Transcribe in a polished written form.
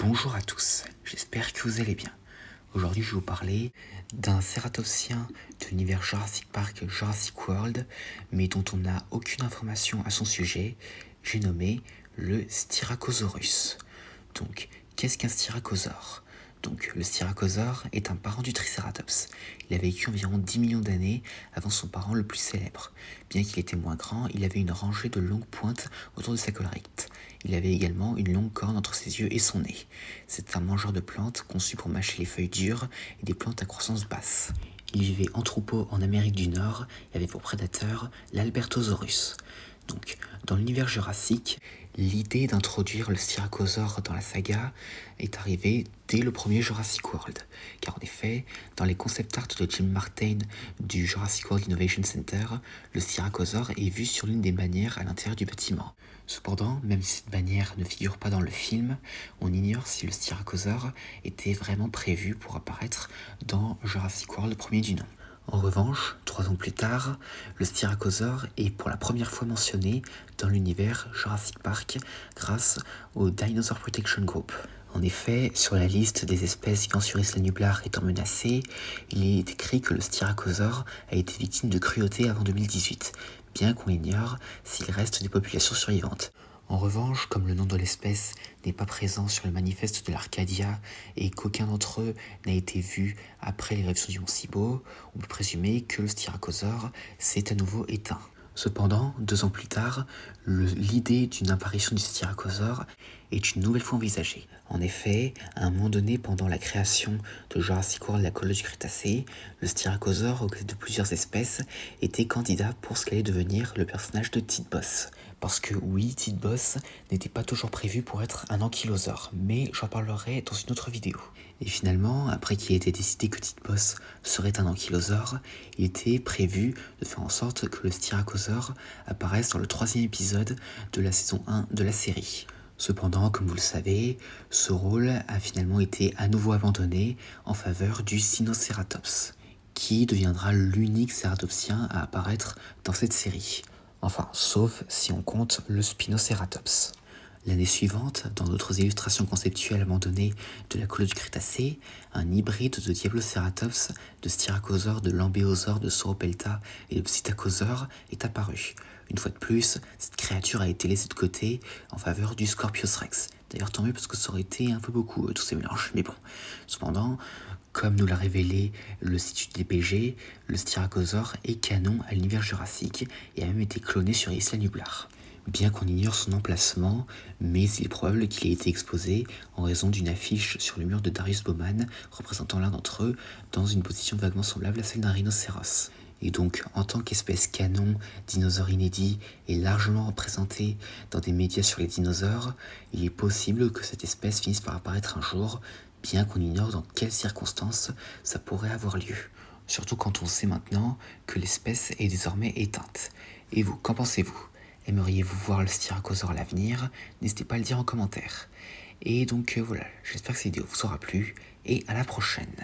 Bonjour à tous, j'espère que vous allez bien. Aujourd'hui, je vais vous parler d'un cératopsien de l'univers Jurassic Park, Jurassic World, mais dont on n'a aucune information à son sujet. J'ai nommé le Styracosaurus. Donc, qu'est-ce qu'un styracosaure ? Donc, le styracosaure est un parent du Triceratops. Il a vécu environ 10 millions d'années avant son parent le plus célèbre. Bien qu'il était moins grand, il avait une rangée de longues pointes autour de sa collerite. Il avait également une longue corne entre ses yeux et son nez. C'est un mangeur de plantes conçu pour mâcher les feuilles dures et des plantes à croissance basse. Il vivait en troupeau en Amérique du Nord et avait pour prédateur l'Albertosaurus. Donc, dans l'univers jurassique, l'idée d'introduire le styracosaure dans la saga est arrivée dès le premier Jurassic World. Car en effet, dans les concept art de Jim Martin du Jurassic World Innovation Center, le styracosaure est vu sur l'une des bannières à l'intérieur du bâtiment. Cependant, même si cette bannière ne figure pas dans le film, on ignore si le styracosaure était vraiment prévu pour apparaître dans Jurassic World premier du nom. En revanche, 3 ans plus tard, le styracosaure est pour la première fois mentionné dans l'univers Jurassic Park grâce au Dinosaur Protection Group. En effet, sur la liste des espèces vivant sur Isla Nublar étant menacées, il est écrit que le styracosaure a été victime de cruauté avant 2018, bien qu'on ignore s'il reste des populations survivantes. En revanche, comme le nom de l'espèce n'est pas présent sur le manifeste de l'Arcadia et qu'aucun d'entre eux n'a été vu après l'éruption du mont Cibo, on peut présumer que le styracosaure s'est à nouveau éteint. Cependant, 2 ans plus tard, l'idée d'une apparition du styracosaure est une nouvelle fois envisagée. En effet, à un moment donné, pendant la création de Jurassic World, la colonie du Crétacé, le styracosaure, aux côtés de plusieurs espèces, était candidat pour ce qu'allait devenir le personnage de Titboss. Parce que oui, Titboss n'était pas toujours prévu pour être un ankylosaure, mais j'en parlerai dans une autre vidéo. Et finalement, après qu'il ait été décidé que Titboss serait un ankylosaure, il était prévu de faire en sorte que le styracosaure apparaisse dans le 3e épisode de la saison 1 de la série. Cependant, comme vous le savez, ce rôle a finalement été à nouveau abandonné en faveur du Sinocératops, qui deviendra l'unique cératopsien à apparaître dans cette série. Enfin, sauf si on compte le Spinoceratops. L'année suivante, dans d'autres illustrations conceptuelles abandonnées de la colonie du Crétacé, un hybride de Diabloceratops, de Styracosaure, de Lambéosaure, de Sauropelta et de Psittacosaure est apparu. Une fois de plus, cette créature a été laissée de côté en faveur du Scorpius Rex. D'ailleurs, tant mieux parce que ça aurait été un peu beaucoup tous ces mélanges. Mais bon, cependant, comme nous l'a révélé le site du DPG, le styracosaure est canon à l'univers jurassique et a même été cloné sur Isla Nublar. Bien qu'on ignore son emplacement, mais il est probable qu'il ait été exposé en raison d'une affiche sur le mur de Darius Bowman représentant l'un d'entre eux dans une position vaguement semblable à celle d'un rhinocéros. Et donc, en tant qu'espèce canon, dinosaure inédit et largement représenté dans des médias sur les dinosaures, il est possible que cette espèce finisse par apparaître un jour, bien qu'on ignore dans quelles circonstances ça pourrait avoir lieu. Surtout quand on sait maintenant que l'espèce est désormais éteinte. Et vous, qu'en pensez-vous ? Aimeriez-vous voir le styracosaure à l'avenir ? N'hésitez pas à le dire en commentaire. Et donc voilà, j'espère que cette vidéo vous aura plu, et à la prochaine.